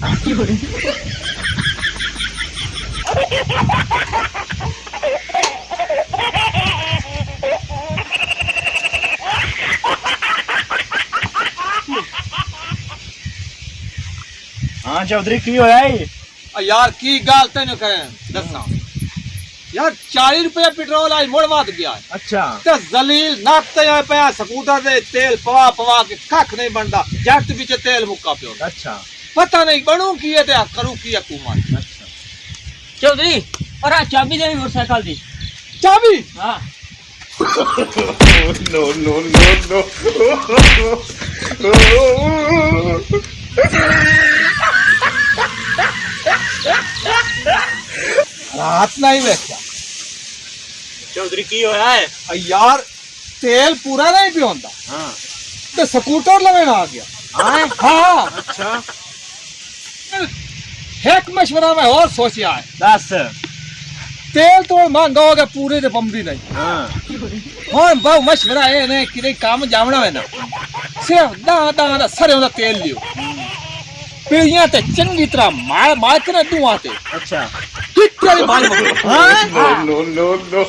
हाँ चौधरी की होया है? यार की गाल तेन करें दसा यार 40 रुपया पेट्रोल आज मुड़ वध गया है। अच्छा ते जलील नाते आए पे स्कूटर दे तेल पवा पवा के कख नहीं बनता जट पीछे तेल मुक्का पियो। अच्छा पता नहीं बनू की है ते करूं की हुकूमत। अच्छा चौधरी और आ चाबी दे मोटरसाइकिल दी। चाबी हां नो नो नो नो रात नहीं वेख्या चौधरी की होया है? यार तेल पूरा नहीं पियोंदा हाँ ते स्कूटर लेने आ गया। हाँ हाँ अच्छा एक मशवरा में और सोचा है। दस तेल तो महंगा हो गया पूरे ते बमदी नहीं। हाँ हाँ बहु मशवरा है ने कि काम जावना है ना सिर्फ दादा सरे तेल लियो पीढ़ियां ते चंगी तरह मार मार के ना दुआ ते अच्छा कितने बाल हाँ नो नो नो